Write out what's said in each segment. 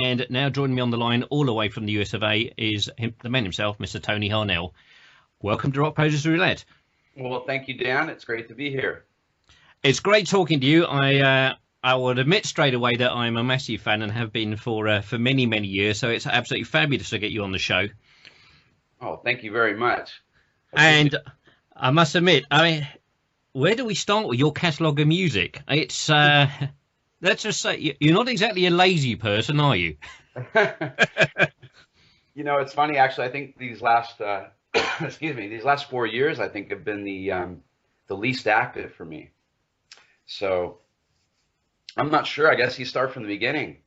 And now joining me on the line all the way from the US of A is the man himself, Mr. Tony Harnell. Welcome to Rockposer Roulette. Well, thank you, Dan. It's great to be here. It's great talking to you. I would admit straight away that I'm a massive fan and have been for many, many years. So it's absolutely fabulous to get you on the show. Oh, thank you very much. And I must admit, where do we start with your catalogue of music? It's let's just say you're not exactly a lazy person, are you? You know, it's funny actually. I think these last these last 4 years, I think, have been the least active for me. So I'm not sure. I guess you start from the beginning.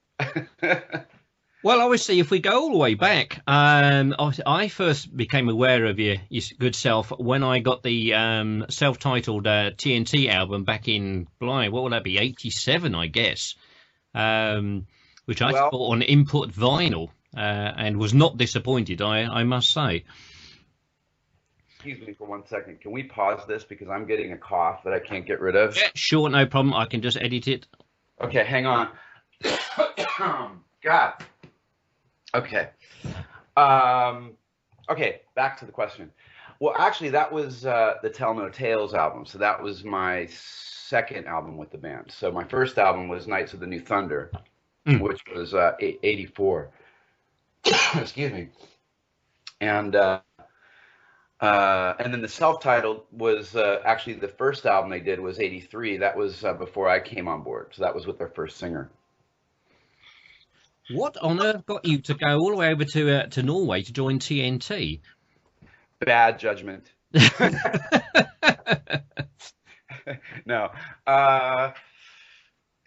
Well, obviously, if we go all the way back, I first became aware of your good self when I got the self-titled TNT album back in, what would that be, 87, I guess, which I bought on input vinyl and was not disappointed, I must say. Excuse me for 1 second. Can we pause this because I'm getting a cough that I can't get rid of? Yeah, sure, no problem. I can just edit it. Okay, hang on. God. Okay. Okay, back to the question. Well, actually, that was the Tell No Tales album. So that was my second album with the band. So my first album was Knights of the New Thunder, which was 84. Excuse me. And then the self-titled was actually the first album they did was 83. That was before I came on board. So that was with their first singer. What on earth got you to go all the way over to Norway to join TNT? Bad judgment. No.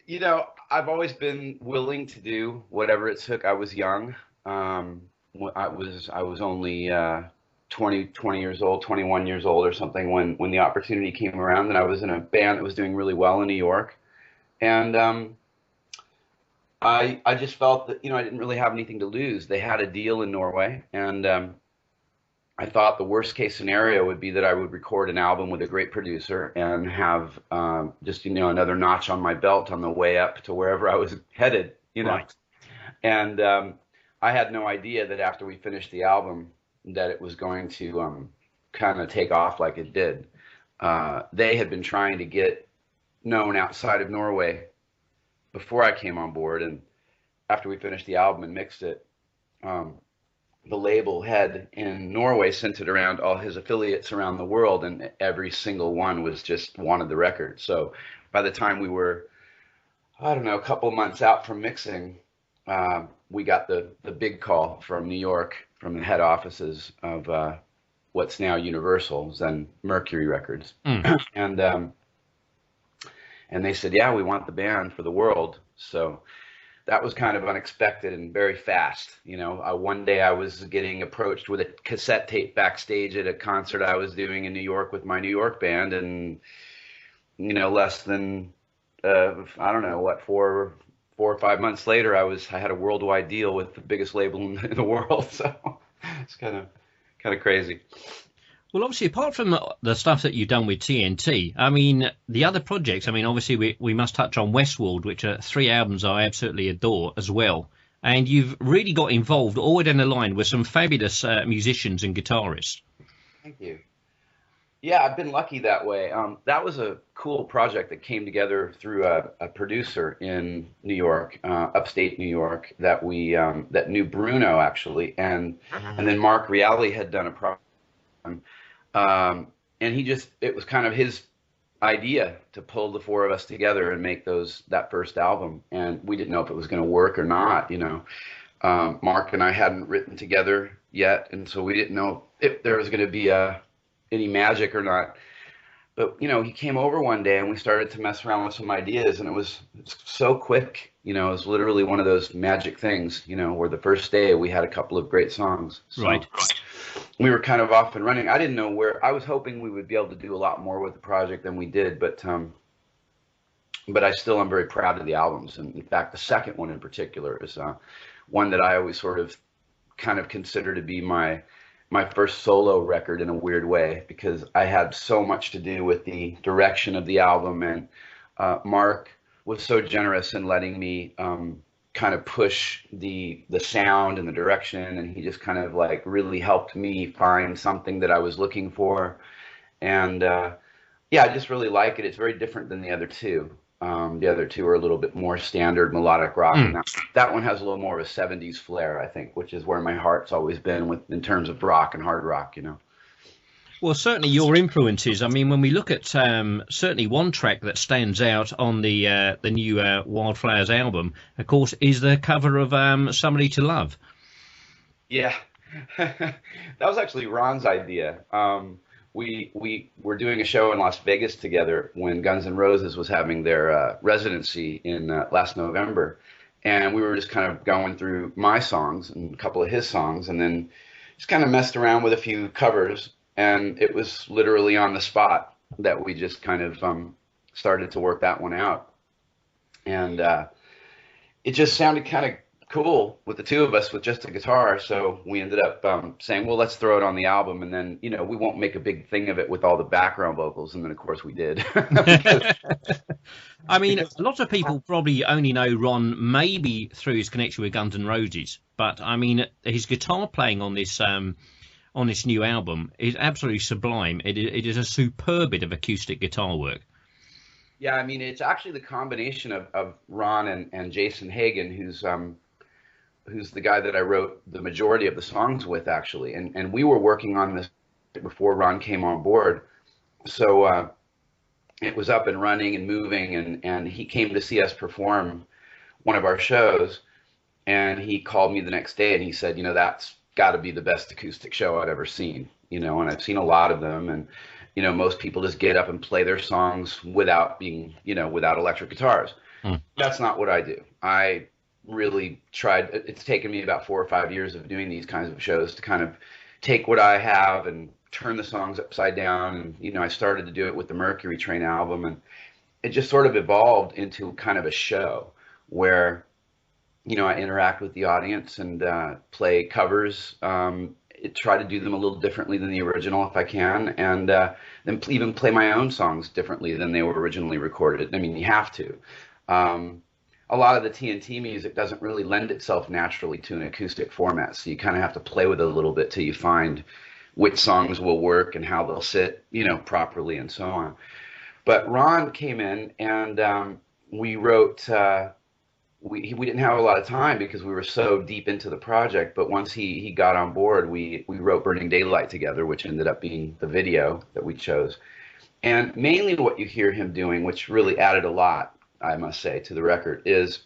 You know, I've always been willing to do whatever it took. I was young. I was only 20 years old, 21 years old or something when the opportunity came around, and I was in a band that was doing really well in New York. And I just felt that, you know, I didn't really have anything to lose. They had a deal in Norway, and I thought the worst case scenario would be that I would record an album with a great producer and have just, you know, another notch on my belt on the way up to wherever I was headed, you know. Right. And I had no idea that after we finished the album that it was going to kind of take off like it did. They had been trying to get known outside of Norway before I came on board, and after we finished the album and mixed it, the label head in Norway sent it around all his affiliates around the world, and every single one was just wanted the record. So by the time we were, I don't know, a couple months out from mixing, we got the big call from New York, from the head offices of what's now Universal, then Mercury Records. And they said, yeah, we want the band for the world. So that was kind of unexpected and very fast. You know, one day I was getting approached with a cassette tape backstage at a concert I was doing in New York with my New York band. And, you know, less than, I don't know, what, 4 or 5 months later, I had a worldwide deal with the biggest label in the world. So it's kind of crazy. Well, obviously, apart from the stuff that you've done with TNT, I mean, the other projects, I mean, obviously, we must touch on Westworld, which are 3 albums I absolutely adore as well. And you've really got involved all the way down the line with some fabulous musicians and guitarists. Thank you. Yeah, I've been lucky that way. That was a cool project that came together through a producer in New York, upstate New York, that knew Bruno, actually. And then Mark Reale had done a project. And it was kind of his idea to pull the 4 of us together and make that first album. And we didn't know if it was going to work or not, you know. Mark and I hadn't written together yet, and so we didn't know if there was going to be any magic or not. But, you know, he came over one day and we started to mess around with some ideas, and it's so quick, you know. It was literally one of those magic things, you know, where the first day we had a couple of great songs. So right. We were kind of off and running. I didn't know where. I was hoping we would be able to do a lot more with the project than we did, but I still am very proud of the albums. And in fact, the second one in particular is one that I always sort of kind of consider to be my first solo record in a weird way, because I had so much to do with the direction of the album, and Mark was so generous in letting me kind of push the sound and the direction, and he just kind of like really helped me find something that I was looking for. And yeah, I just really like it. It's very different than the other two. The other two are a little bit more standard melodic rock, and that one has a little more of a 70s flair, I think, which is where my heart's always been with in terms of rock and hard rock, you know. Well, certainly your influences. I mean, when we look at certainly one track that stands out on the new Wildflowers album, of course, is the cover of "Somebody to Love." Yeah, that was actually Ron's idea. We were doing a show in Las Vegas together when Guns N' Roses was having their residency in last November, and we were just kind of going through my songs and a couple of his songs, and then just kind of messed around with a few covers. And it was literally on the spot that we just kind of started to work that one out. And it just sounded kind of cool with the two of us with just a guitar. So we ended up saying, well, let's throw it on the album. And then, you know, we won't make a big thing of it with all the background vocals. And then, of course, we did. I mean, a lot of people probably only know Ron maybe through his connection with Guns N' Roses. But, I mean, his guitar playing on this new album is absolutely sublime. It is a superb bit of acoustic guitar work. Yeah, I mean, it's actually the combination of Ron and Jason Hagen, who's the guy that I wrote the majority of the songs with, actually. And we were working on this before Ron came on board. So it was up and running and moving, and he came to see us perform one of our shows, and he called me the next day and he said, you know, that's got to be the best acoustic show I've ever seen, you know, and I've seen a lot of them, and, you know, most people just get up and play their songs without being, you know, without electric guitars. That's not what I do. I really tried. It's taken me about 4 or 5 years of doing these kinds of shows to kind of take what I have and turn the songs upside down. And, you know, I started to do it with the Mercury Train album, and it just sort of evolved into kind of a show where, you know, I interact with the audience and play covers, try to do them a little differently than the original if I can, and then even play my own songs differently than they were originally recorded. I mean, you have to. A lot of the TNT music doesn't really lend itself naturally to an acoustic format, so you kind of have to play with it a little bit till you find which songs will work and how they'll sit, you know, properly and so on. But Ron came in and we wrote... We didn't have a lot of time because we were so deep into the project, but once he got on board, we wrote Burning Daylight together, which ended up being the video that we chose. And mainly what you hear him doing, which really added a lot, I must say, to the record, is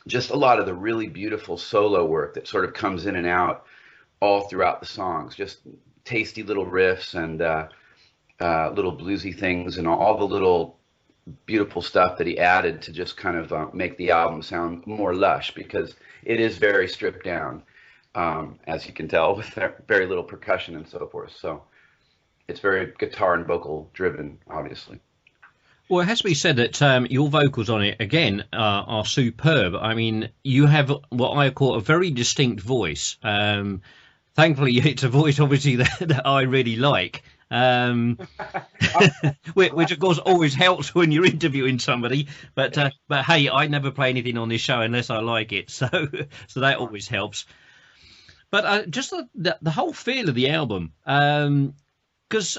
just a lot of the really beautiful solo work that sort of comes in and out all throughout the songs, just tasty little riffs and little bluesy things and all the little beautiful stuff that he added to just kind of make the album sound more lush, because it is very stripped down, as you can tell, with very little percussion and so forth. So it's very guitar and vocal driven, obviously. Well, it has to be said that your vocals on it, again, are superb. I mean, you have what I call a very distinct voice. Thankfully, it's a voice, obviously, that I really like. Which of course always helps when you're interviewing somebody, but hey, I never play anything on this show unless I like it, so that always helps. But just the whole feel of the album, because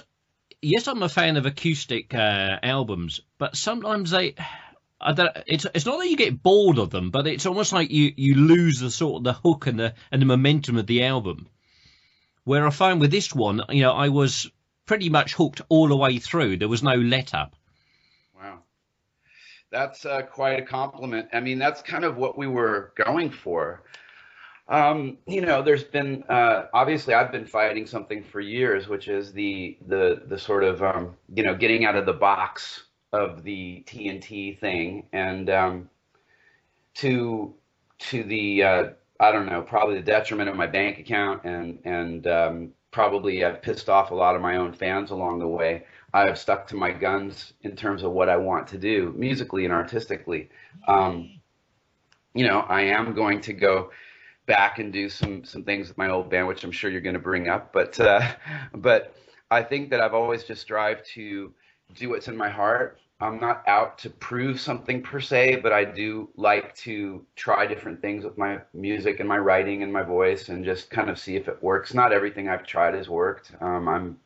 yes, I'm a fan of acoustic albums, but sometimes it's not that you get bored of them, but it's almost like you lose the sort of the hook and the momentum of the album. Where I find with this one, you know, I was pretty much hooked all the way through. There was no let up. Wow. That's quite a compliment. I mean, that's kind of what we were going for. You know, there's been, obviously I've been fighting something for years, which is the sort of, you know, getting out of the box of the TNT thing and to the, I don't know, probably the detriment of my bank account and probably I've pissed off a lot of my own fans along the way. I've stuck to my guns in terms of what I want to do musically and artistically. You know, I am going to go back and do some things with my old band, which I'm sure you're going to bring up. But I think that I've always just strived to do what's in my heart I'm not out to prove something per se, but I do like to try different things with my music and my writing and my voice and just kind of see if it works. Not everything I've tried has worked. I'm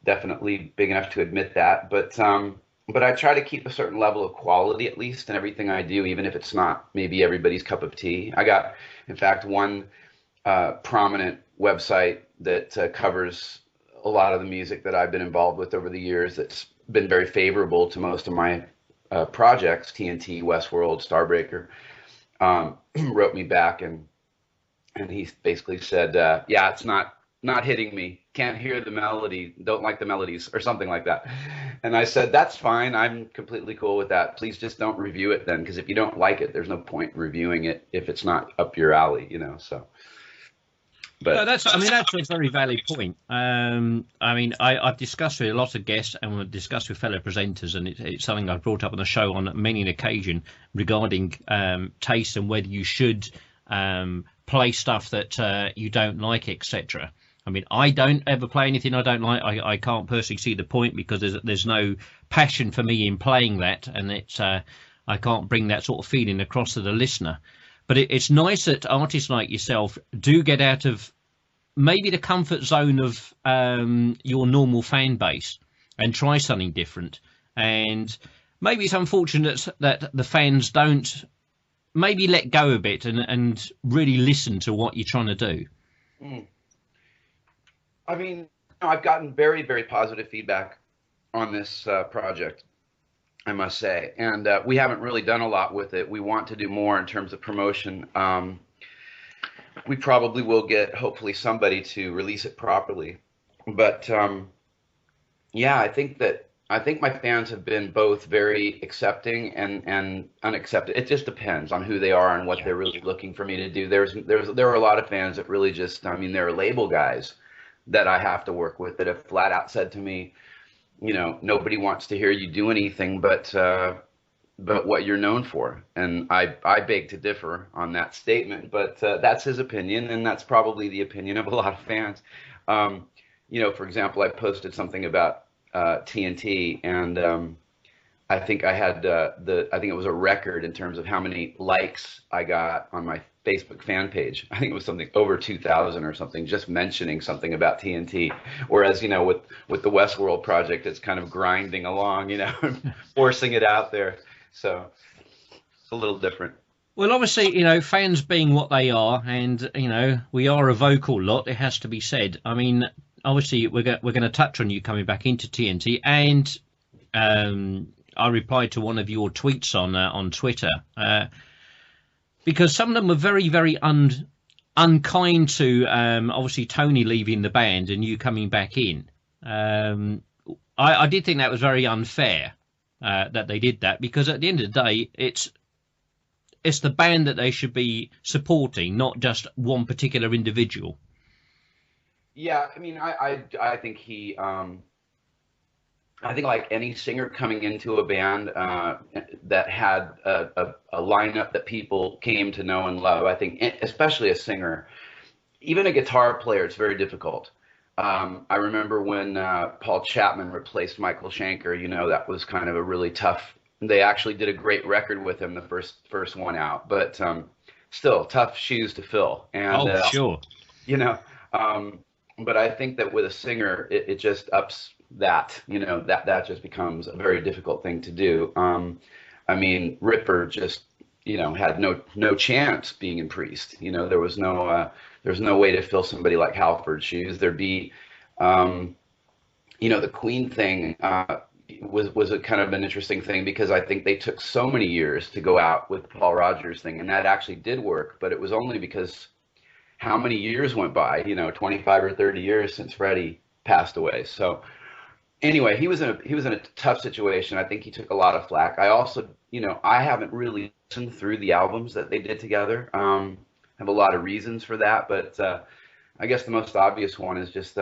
definitely big enough to admit that, but I try to keep a certain level of quality at least in everything I do, even if it's not maybe everybody's cup of tea. I got, in fact, one prominent website that covers a lot of the music that I've been involved with over the years that's been very favorable to most of my projects, TNT, Westworld, Starbreaker, wrote me back and he basically said, yeah, it's not hitting me. Can't hear the melody, don't like the melodies, or something like that. And I said, that's fine. I'm completely cool with that. Please just don't review it then, because if you don't like it, there's no point in reviewing it if it's not up your alley, you know. So, but no, that's a very valid point. I've discussed with a lot of guests and we've discussed with fellow presenters, and it's something I've brought up on the show on many an occasion regarding taste and whether you should play stuff that you don't like, etc. I mean, I don't ever play anything I don't like. I can't personally see the point because there's no passion for me in playing that, and I can't bring that sort of feeling across to the listener. But it's nice that artists like yourself do get out of maybe the comfort zone of your normal fan base and try something different. And maybe it's unfortunate that the fans don't maybe let go a bit and really listen to what you're trying to do. Mm. I mean, I've gotten very, very positive feedback on this project, I must say. And we haven't really done a lot with it. We want to do more in terms of promotion. We probably will get, hopefully, somebody to release it properly. But yeah, I think my fans have been both very accepting and unaccepting. It just depends on who they are and what they're really looking for me to do. There are a lot of fans that really just, I mean, there are label guys that I have to work with that have flat out said to me, you know, nobody wants to hear you do anything but what you're known for. And I beg to differ on that statement, but that's his opinion, and that's probably the opinion of a lot of fans. You know, for example, I posted something about TNT, and I think I had I think it was a record in terms of how many likes I got on my Facebook fan page. I think it was something over 2,000 or something, just mentioning something about TNT. Whereas, you know, with the Westworld project, it's kind of grinding along, you know, forcing it out there. So it's a little different. Well, obviously, you know, fans being what they are, and, you know, we are a vocal lot, it has to be said. I mean, obviously, we're going to touch on you coming back into TNT, and I replied to one of your tweets on Twitter, because some of them were very, very unkind to obviously Tony leaving the band and you coming back in. I did think that was very unfair that they did that, because at the end of the day, it's the band that they should be supporting, not just one particular individual. Yeah, I mean, I think he. I think like any singer coming into a band that had a lineup that people came to know and love, I think especially a singer, even a guitar player, it's very difficult. I remember when Paul Chapman replaced Michael Schenker, you know, that was kind of a really tough. They actually did a great record with him, the first one out, but still tough shoes to fill. And, sure. You know, but I think that with a singer, it just ups that, you know, that just becomes a very difficult thing to do. I mean, Ripper just, you know, had no chance being in Priest. You know, there was no way to fill somebody like Halford's shoes. There'd be, you know, the Queen thing was a kind of an interesting thing, because I think they took so many years to go out with the Paul Rodgers thing, and that actually did work, but it was only because how many years went by, you know, 25 or 30 years since Freddie passed away. So anyway, he was in a tough situation. I think he took a lot of flack. I also, you know, I haven't really listened through the albums that they did together. I have a lot of reasons for that, but I guess the most obvious one is just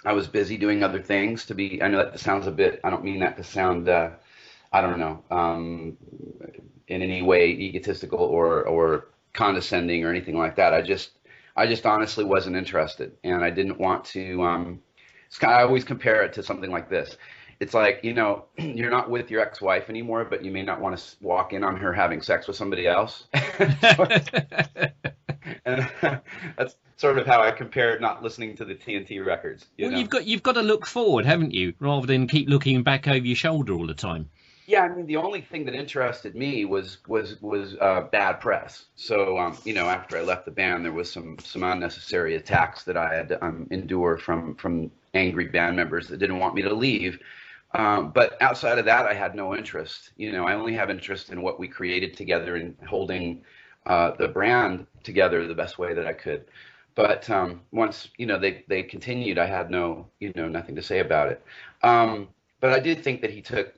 I was busy doing other things. I know that sounds a bit, I don't mean that to sound, I don't know, in any way egotistical or condescending or anything like that. I just honestly wasn't interested, and I didn't want to. I always compare it to something like this. it's like, you're not with your ex-wife anymore, but you may not want to walk in on her having sex with somebody else. And that's sort of how I compare not listening to the TNT records. Well, you've got to look forward, haven't you, rather than keep looking back over your shoulder all the time. Yeah, I mean, the only thing that interested me was bad press. So, after I left the band, there was some unnecessary attacks that I had to endure from angry band members that didn't want me to leave. But outside of that, I had no interest. I only have interest in what we created together and holding the brand together the best way that I could. But once they continued, I had nothing to say about it. But I did think that he took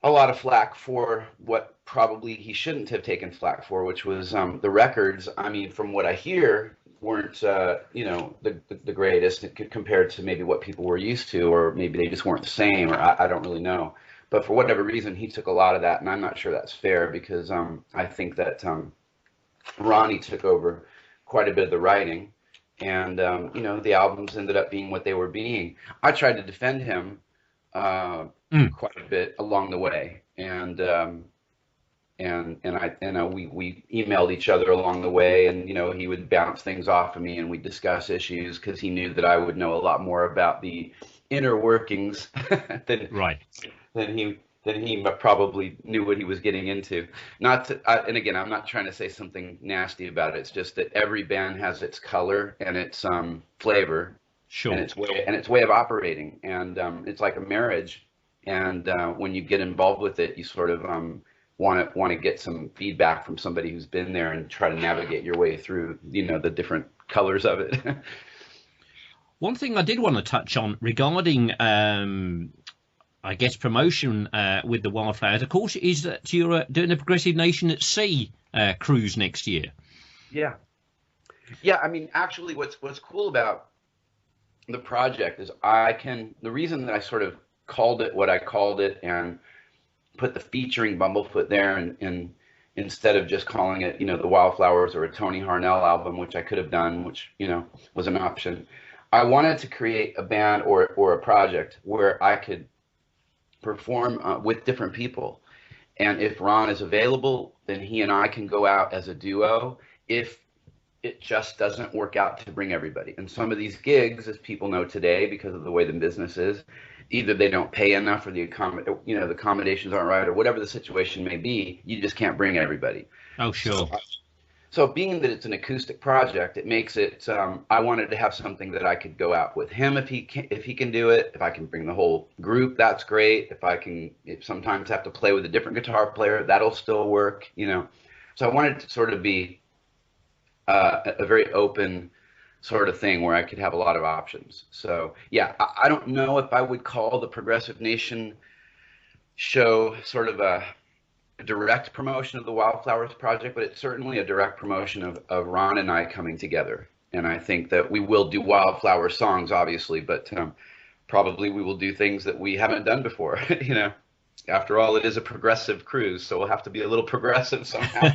a lot of flack for what probably he shouldn't have taken flack for, which was the records. I mean, from what I hear, weren't the greatest compared to maybe what people were used to, or maybe they just weren't the same, or I don't really know. But for whatever reason, he took a lot of that, and I'm not sure that's fair, because I think that Ronnie took over quite a bit of the writing, and the albums ended up being what they were being. I tried to defend him quite a bit along the way, and we emailed each other along the way, and he would bounce things off of me, and we'd discuss issues, because he knew that I would know a lot more about the inner workings than he probably knew what he was getting into. And again, I'm not trying to say something nasty about it. It's just that every band has its color and its flavor, sure, and its way of operating, and it's like a marriage. And when you get involved with it, you sort of want to get some feedback from somebody who's been there and try to navigate your way through, the different colors of it. One thing I did want to touch on regarding, I guess, promotion with the Wildflowers, of course, is that you're doing a Progressive Nation at Sea cruise next year. Yeah. I mean, actually, what's cool about the project is the reason that I sort of called it what I called it and put the featuring Bumblefoot there, and instead of just calling it, the Wildflowers or a Tony Harnell album, which I could have done, which, was an option. I wanted to create a band or a project where I could perform with different people. And if Ron is available, then he and I can go out as a duo if it just doesn't work out to bring everybody. And some of these gigs, as people know today, because of the way the business is, either they don't pay enough, or the accommodations aren't right, or whatever the situation may be, you just can't bring everybody. Oh, sure. So being that it's an acoustic project, it makes it, I wanted to have something that I could go out with him if he can do it. If I can bring the whole group, that's great. If sometimes have to play with a different guitar player, that'll still work, So I wanted to sort of be a very open sort of thing where I could have a lot of options. So yeah, I don't know if I would call the Progressive Nation show sort of a direct promotion of the Wildflowers project, but it's certainly a direct promotion of Ron and I coming together. And I think that we will do Wildflower songs, obviously, but probably we will do things that we haven't done before. After all, it is a progressive cruise, so we'll have to be a little progressive somehow.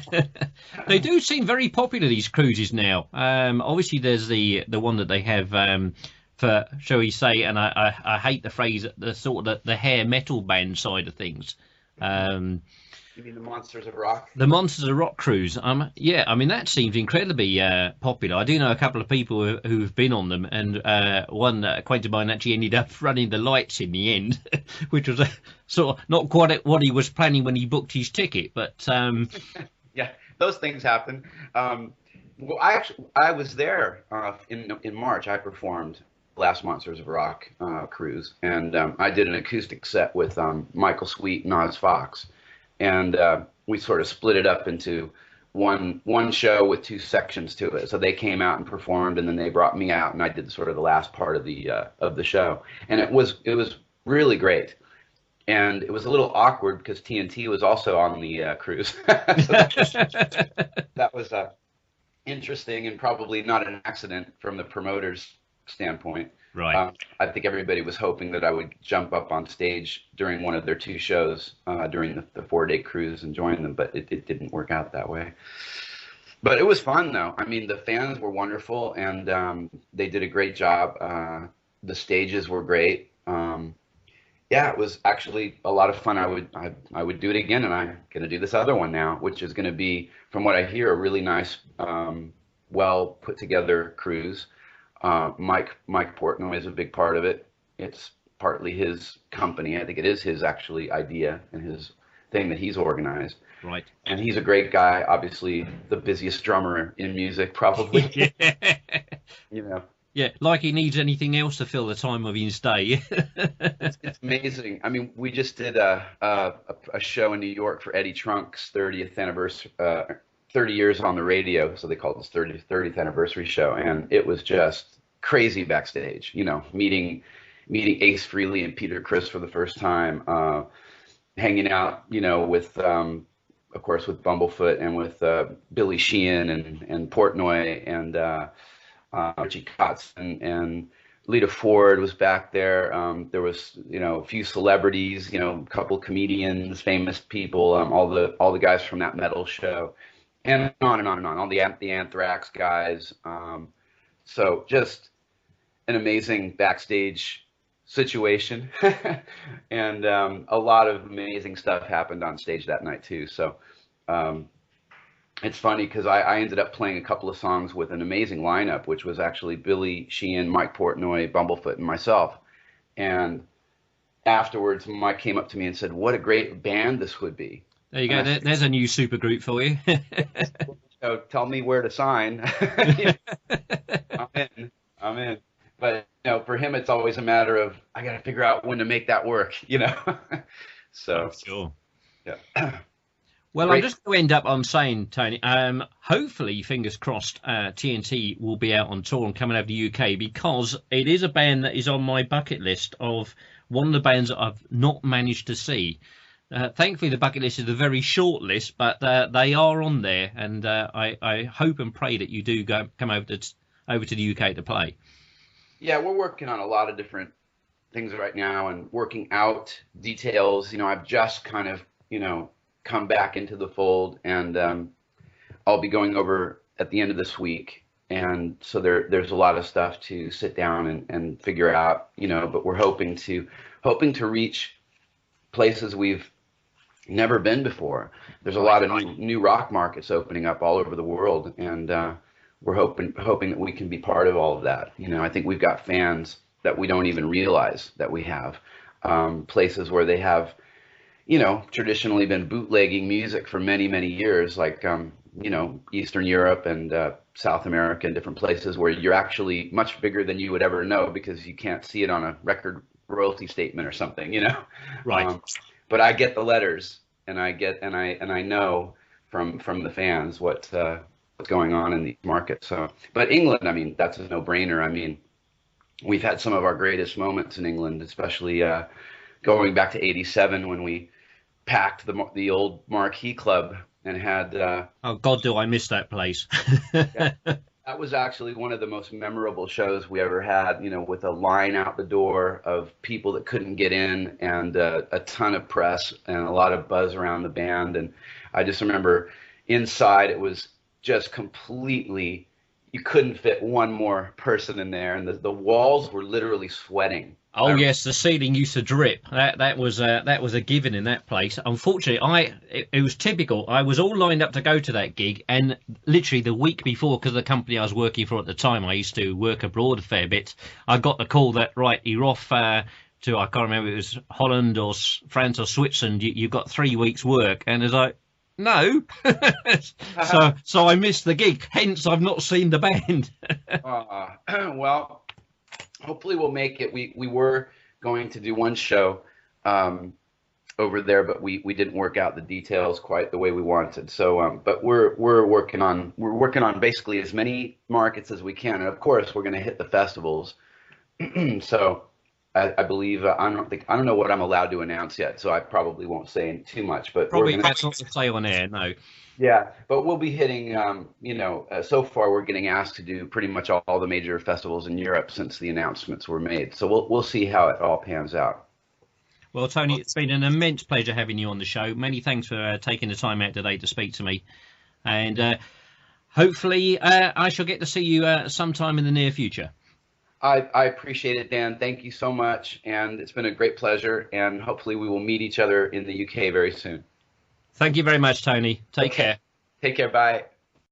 They do seem very popular, these cruises now. Obviously, there's the one that they have for, shall we say, and I hate the phrase, the sort of the hair metal band side of things. You mean the Monsters of Rock? The Monsters of Rock cruise. Yeah, I mean, that seems incredibly popular. I do know a couple of people who've been on them, and one acquainted of mine actually ended up running the lights in the end, which was sort of not quite what he was planning when he booked his ticket. But yeah, those things happen. Well, I was there in March. I performed last Monsters of Rock cruise, and I did an acoustic set with Michael Sweet and Oz Fox. And we sort of split it up into one show with two sections to it. So they came out and performed, and then they brought me out, and I did sort of the last part of the show. And it was really great. And it was a little awkward because TNT was also on the cruise. So that was interesting, and probably not an accident from the promoter's standpoint. Right. I think everybody was hoping that I would jump up on stage during one of their two shows during the 4-day cruise and join them, but it didn't work out that way. But it was fun, though. I mean, the fans were wonderful, and they did a great job. The stages were great. Yeah, it was actually a lot of fun. I would do it again, and I'm going to do this other one now, which is going to be, from what I hear, a really nice, well put together cruise. Mike Portnoy is a big part of it. It's partly his company. I think it is his actually idea and his thing that he's organized. Right. And he's a great guy. Obviously, the busiest drummer in music, probably. Yeah. You know. Yeah, like he needs anything else to fill the time of his day. It's amazing. I mean, we just did a show in New York for Eddie Trunk's 30th anniversary, 30 years on the radio, so they called it his 30th anniversary show, and it was just crazy backstage. You know, meeting Ace Frehley and Peter Criss for the first time, hanging out, you know, with of course with Bumblefoot and with Billy Sheehan and Portnoy and Richie Kotzen and Lita Ford was back there. There was, you know, a few celebrities, you know, a couple comedians, famous people, all the guys from that metal show, and on and on and on. All the Anthrax guys. So just an amazing backstage situation, and a lot of amazing stuff happened on stage that night too. So. It's funny because I ended up playing a couple of songs with an amazing lineup, which was actually Billy Sheehan, Mike Portnoy, Bumblefoot, and myself. And afterwards, Mike came up to me and said, "What a great band this would be." There you go. There's a new supergroup for you. So tell me where to sign. I'm in. But you know, for him, it's always a matter of I got to figure out when to make that work. You know. So sure. Yeah. Well, Great. I'm just going to end up on saying, Tony, hopefully, fingers crossed, TNT will be out on tour and coming over to the UK, because it is a band that is on my bucket list of one of the bands that I've not managed to see. Thankfully, the bucket list is a very short list, but they are on there, and I hope and pray that you do come over to the UK to play. Yeah, we're working on a lot of different things right now and working out details. You know, I've just kind of, you know, come back into the fold, and I'll be going over at the end of this week, and so there's a lot of stuff to sit down and figure out, you know, but we're hoping to reach places we've never been before. There's a lot of new rock markets opening up all over the world, and we're hoping that we can be part of all of that. You know, I think we've got fans that we don't even realize that we have, places where they have, you know, traditionally been bootlegging music for many, many years, like, you know, Eastern Europe and South America and different places where you're actually much bigger than you would ever know because you can't see it on a record royalty statement or something, you know? Right. But I get the letters, and I know from the fans what's going on in the market. So, but England, I mean, that's a no-brainer. I mean, we've had some of our greatest moments in England, especially going back to '87 when we packed the old Marquee Club and had oh God, do I miss that place. Yeah, that was actually one of the most memorable shows we ever had, you know, with a line out the door of people that couldn't get in, and a ton of press and a lot of buzz around the band. And I just remember inside it was just completely, you couldn't fit one more person in there, and the walls were literally sweating. Oh yes, the ceiling used to drip. That was a given in that place. Unfortunately, it was typical. I was all lined up to go to that gig, and literally the week before, because of the company I was working for at the time, I used to work abroad a fair bit. I got the call that right, you're off to, I can't remember, it was Holland or France or Switzerland. You got 3 weeks work, and it's like, no. so I missed the gig. Hence, I've not seen the band. Well. Hopefully we'll make it. We were going to do one show over there, but we didn't work out the details quite the way we wanted. So, but we're working on basically as many markets as we can, and of course we're going to hit the festivals. So I believe I don't know what I'm allowed to announce yet, so I probably won't say too much. But probably that's not to say on air, no. Yeah, but we'll be hitting, you know, so far we're getting asked to do pretty much all the major festivals in Europe since the announcements were made. So we'll see how it all pans out. Well, Tony, it's been an immense pleasure having you on the show. Many thanks for taking the time out today to speak to me. And hopefully I shall get to see you sometime in the near future. I appreciate it, Dan. Thank you so much, and it's been a great pleasure. And hopefully, we will meet each other in the UK very soon. Thank you very much, Tony. Take care. Take care. Bye.